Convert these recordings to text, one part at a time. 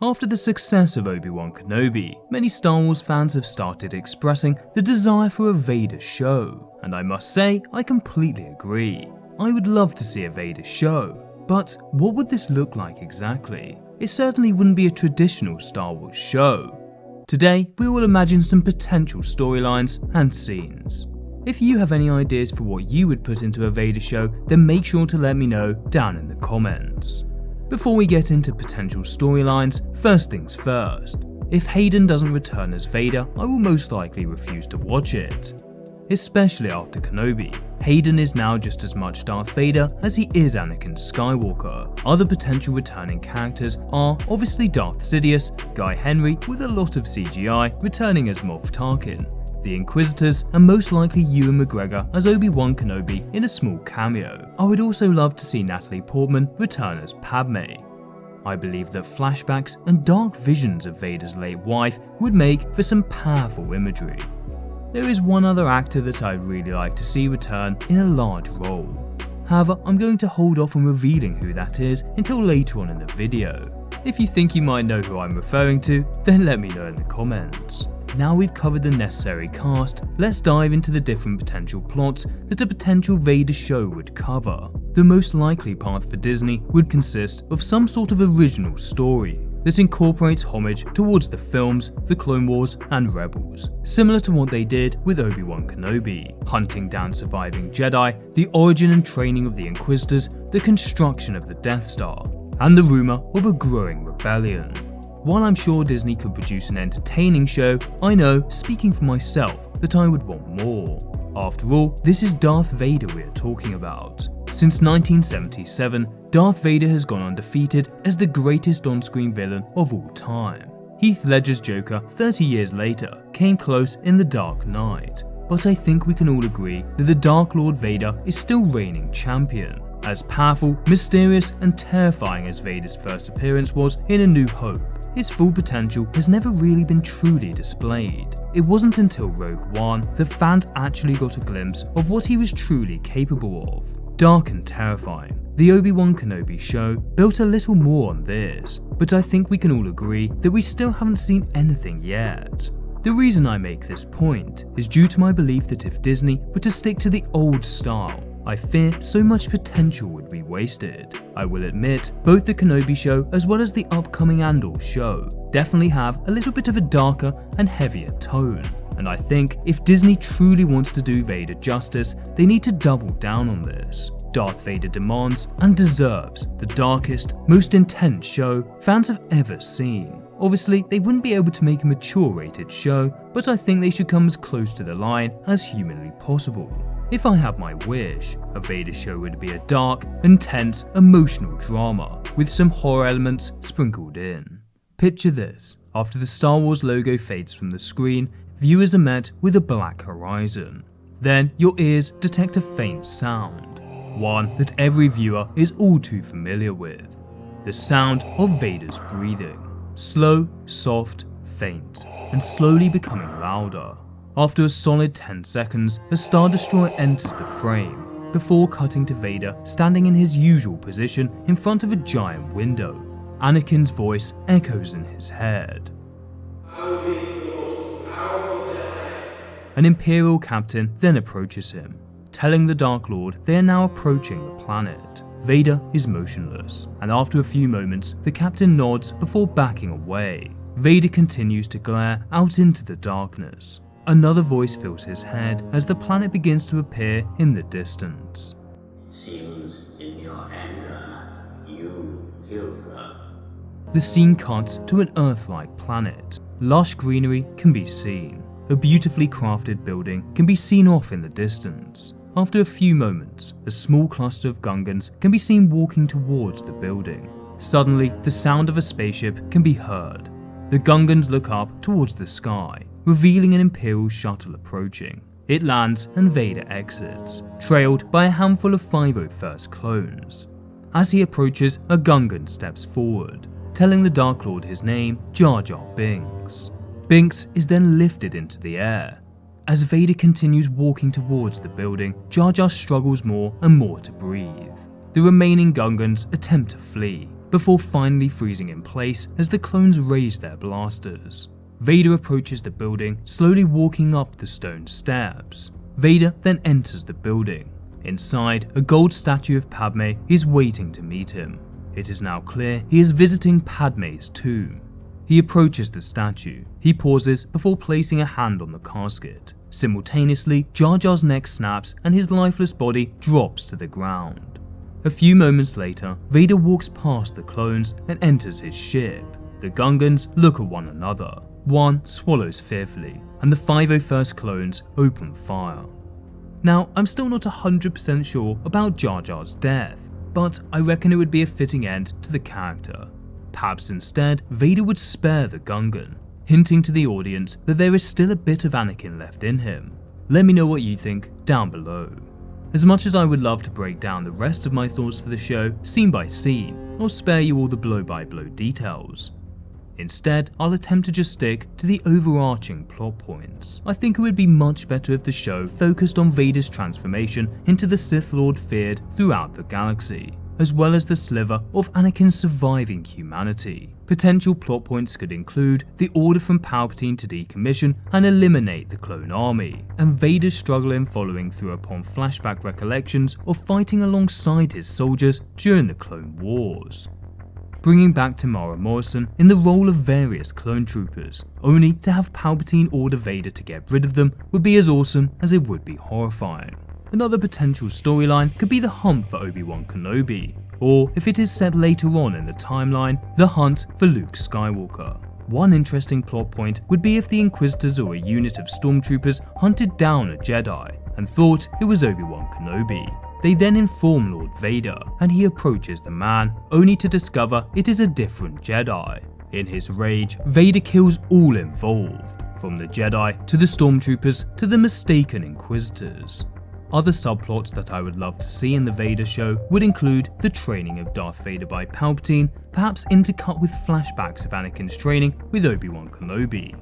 After the success of Obi Wan Kenobi, many Star Wars fans have started expressing the desire for a Vader show, and I must say I completely agree. I would love to see a Vader show, but what would this look like exactly? It certainly wouldn't be a traditional Star Wars show. Today we will imagine some potential storylines and scenes. If you have any ideas for what you would put into a Vader show, then make sure to let me know down in the comments. Before we get into potential storylines, first things first. If Hayden doesn't return as Vader, I will most likely refuse to watch it. Especially after Kenobi, Hayden is now just as much Darth Vader as he is Anakin Skywalker. Other potential returning characters are obviously Darth Sidious, Guy Henry with a lot of CGI returning as Moff Tarkin, the Inquisitors, and most likely Ewan McGregor as Obi Wan Kenobi in a small cameo. I would also love to see Natalie Portman return as Padme. I believe that flashbacks and dark visions of Vader's late wife would make for some powerful imagery. There is one other actor that I'd really like to see return in a large role. However, I'm going to hold off on revealing who that is until later on in the video. If you think you might know who I'm referring to, then let me know in the comments. Now we've covered the necessary cast, let's dive into the different potential plots that a potential Vader show would cover. The most likely path for Disney would consist of some sort of original story that incorporates homage towards the films, the Clone Wars and Rebels, similar to what they did with Obi Wan Kenobi, hunting down surviving Jedi, the origin and training of the Inquisitors, the construction of the Death Star, and the rumour of a growing rebellion. While I'm sure Disney could produce an entertaining show, I know, speaking for myself, that I would want more. After all, this is Darth Vader we are talking about. Since 1977, Darth Vader has gone undefeated as the greatest on-screen villain of all time. Heath Ledger's Joker 30 years later came close in The Dark Knight, but I think we can all agree that the Dark Lord Vader is still reigning champion. As powerful, mysterious and terrifying as Vader's first appearance was in A New Hope, his full potential has never really been truly displayed. It wasn't until Rogue One that fans actually got a glimpse of what he was truly capable of. Dark and terrifying, the Obi Wan Kenobi show built a little more on this, but I think we can all agree that we still haven't seen anything yet. The reason I make this point is due to my belief that if Disney were to stick to the old style, I fear so much potential would be wasted. I will admit, both the Kenobi show as well as the upcoming Andor show definitely have a little bit of a darker and heavier tone, and I think if Disney truly wants to do Vader justice, they need to double down on this. Darth Vader demands and deserves the darkest, most intense show fans have ever seen. Obviously, they wouldn't be able to make a mature rated show, but I think they should come as close to the line as humanly possible. If I had my wish, a Vader show would be a dark, intense, emotional drama with some horror elements sprinkled in. Picture this: after the Star Wars logo fades from the screen, viewers are met with a black horizon. Then your ears detect a faint sound, one that every viewer is all too familiar with. The sound of Vader's breathing. Slow, soft, faint, and slowly becoming louder. After a solid 10 seconds, a Star Destroyer enters the frame, before cutting to Vader standing in his usual position in front of a giant window. Anakin's voice echoes in his head. An Imperial captain then approaches him, telling the Dark Lord they are now approaching the planet. Vader is motionless, and after a few moments, the captain nods before backing away. Vader continues to glare out into the darkness. Another voice fills his head as the planet begins to appear in the distance. It seems in your anger, you killed her. The scene cuts to an Earth-like planet. Lush greenery can be seen. A beautifully crafted building can be seen off in the distance. After a few moments, a small cluster of Gungans can be seen walking towards the building. Suddenly, the sound of a spaceship can be heard. The Gungans look up towards the sky, revealing an Imperial shuttle approaching. It lands and Vader exits, trailed by a handful of 501st clones. As he approaches, a Gungan steps forward, telling the Dark Lord his name, Jar Jar Binks. Binks is then lifted into the air. As Vader continues walking towards the building, Jar Jar struggles more and more to breathe. The remaining Gungans attempt to flee, before finally freezing in place as the clones raise their blasters. Vader approaches the building, slowly walking up the stone steps. Vader then enters the building. Inside, a gold statue of Padme is waiting to meet him. It is now clear he is visiting Padme's tomb. He approaches the statue. He pauses before placing a hand on the casket. Simultaneously, Jar Jar's neck snaps and his lifeless body drops to the ground. A few moments later, Vader walks past the clones and enters his ship. The Gungans look at one another. One swallows fearfully, and the 501st clones open fire. Now, I'm still not 100% sure about Jar Jar's death, but I reckon it would be a fitting end to the character. Perhaps instead, Vader would spare the Gungan, hinting to the audience that there is still a bit of Anakin left in him. Let me know what you think down below. As much as I would love to break down the rest of my thoughts for the show scene by scene, I'll spare you all the blow-by-blow details. Instead, I'll attempt to just stick to the overarching plot points. I think it would be much better if the show focused on Vader's transformation into the Sith Lord feared throughout the galaxy, as well as the sliver of Anakin's surviving humanity. Potential plot points could include the order from Palpatine to decommission and eliminate the clone army, and Vader's struggle in following through upon flashback recollections of fighting alongside his soldiers during the Clone Wars. Bringing back Tamara Morrison in the role of various clone troopers, only to have Palpatine order Vader to get rid of them, would be as awesome as it would be horrifying. Another potential storyline could be the hunt for Obi Wan Kenobi, or if it is set later on in the timeline, the hunt for Luke Skywalker. One interesting plot point would be if the Inquisitors or a unit of stormtroopers hunted down a Jedi and thought it was Obi Wan Kenobi. They then inform Lord Vader, and he approaches the man, only to discover it is a different Jedi. In his rage, Vader kills all involved, from the Jedi to the stormtroopers to the mistaken Inquisitors. Other subplots that I would love to see in the Vader show would include the training of Darth Vader by Palpatine, perhaps intercut with flashbacks of Anakin's training with Obi Wan Kenobi.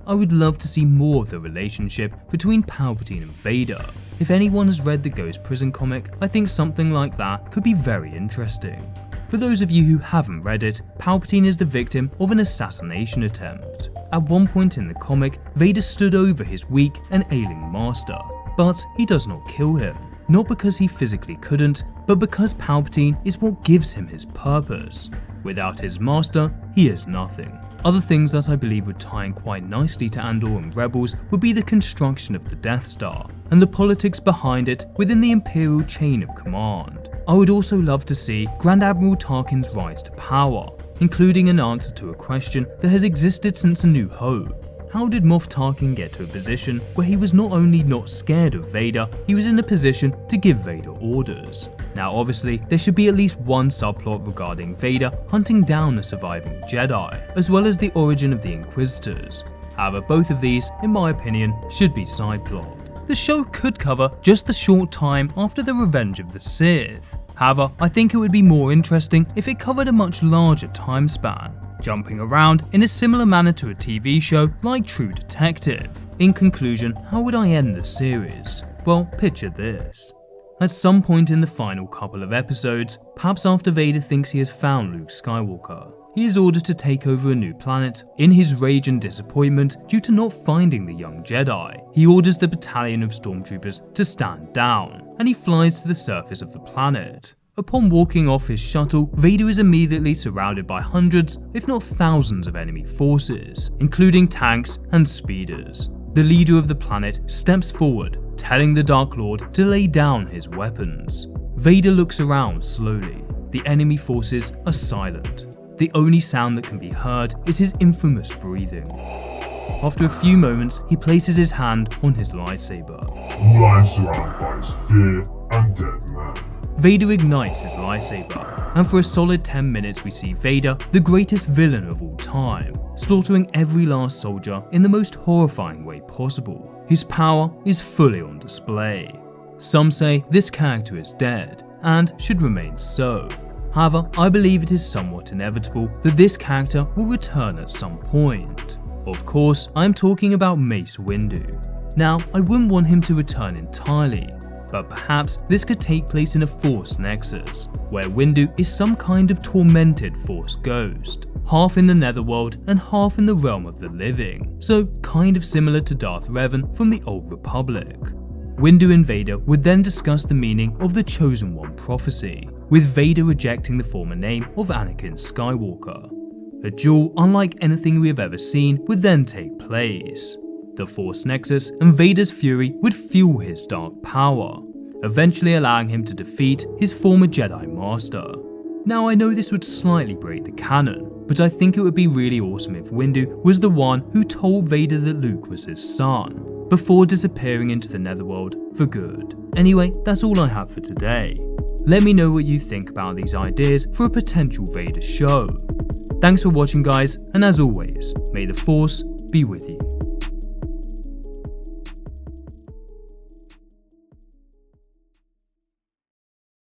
I would love to see more of the relationship between Palpatine and Vader. If anyone has read the Ghost Prison comic, I think something like that could be very interesting. For those of you who haven't read it, Palpatine is the victim of an assassination attempt. At one point in the comic, Vader stood over his weak and ailing master, but he does not kill him. Not because he physically couldn't, but because Palpatine is what gives him his purpose. Without his master, he is nothing. Other things that I believe would tie in quite nicely to Andor and Rebels would be the construction of the Death Star, and the politics behind it within the Imperial chain of command. I would also love to see Grand Admiral Tarkin's rise to power, including an answer to a question that has existed since A New Hope. How did Moff Tarkin get to a position where he was not only not scared of Vader, he was in a position to give Vader orders? Now obviously, there should be at least one subplot regarding Vader hunting down the surviving Jedi, as well as the origin of the Inquisitors. However, both of these, in my opinion, should be side plot. The show could cover just the short time after the Revenge of the Sith. However, I think it would be more interesting if it covered a much larger time span, jumping around in a similar manner to a TV show like True Detective. In conclusion, how would I end the series? Well, picture this. At some point in the final couple of episodes, perhaps after Vader thinks he has found Luke Skywalker, he is ordered to take over a new planet. In his rage and disappointment due to not finding the young Jedi, he orders the battalion of stormtroopers to stand down, and he flies to the surface of the planet. Upon walking off his shuttle, Vader is immediately surrounded by hundreds, if not thousands of enemy forces, including tanks and speeders. The leader of the planet steps forward, telling the Dark Lord to lay down his weapons. Vader looks around slowly. The enemy forces are silent. The only sound that can be heard is his infamous breathing. After a few moments, he places his hand on his lightsaber. All I am surrounded by is fear and dead man. Vader ignites his lightsaber, and for a solid 10 minutes we see Vader, the greatest villain of all time, slaughtering every last soldier in the most horrifying way possible. His power is fully on display. Some say this character is dead, and should remain so. However, I believe it is somewhat inevitable that this character will return at some point. Of course, I am talking about Mace Windu. Now, I wouldn't want him to return entirely. but perhaps this could take place in a Force Nexus, where Windu is some kind of tormented Force ghost, half in the Netherworld and half in the realm of the living, so kind of similar to Darth Revan from the Old Republic. Windu and Vader would then discuss the meaning of the Chosen One prophecy, with Vader rejecting the former name of Anakin Skywalker. A duel unlike anything we have ever seen would then take place. The Force Nexus and Vader's fury would fuel his dark power, eventually allowing him to defeat his former Jedi Master. Now I know this would slightly break the canon, but I think it would be really awesome if Windu was the one who told Vader that Luke was his son, before disappearing into the Netherworld for good. Anyway, that's all I have for today. Let me know what you think about these ideas for a potential Vader show. Thanks for watching guys, and as always, may the Force be with you.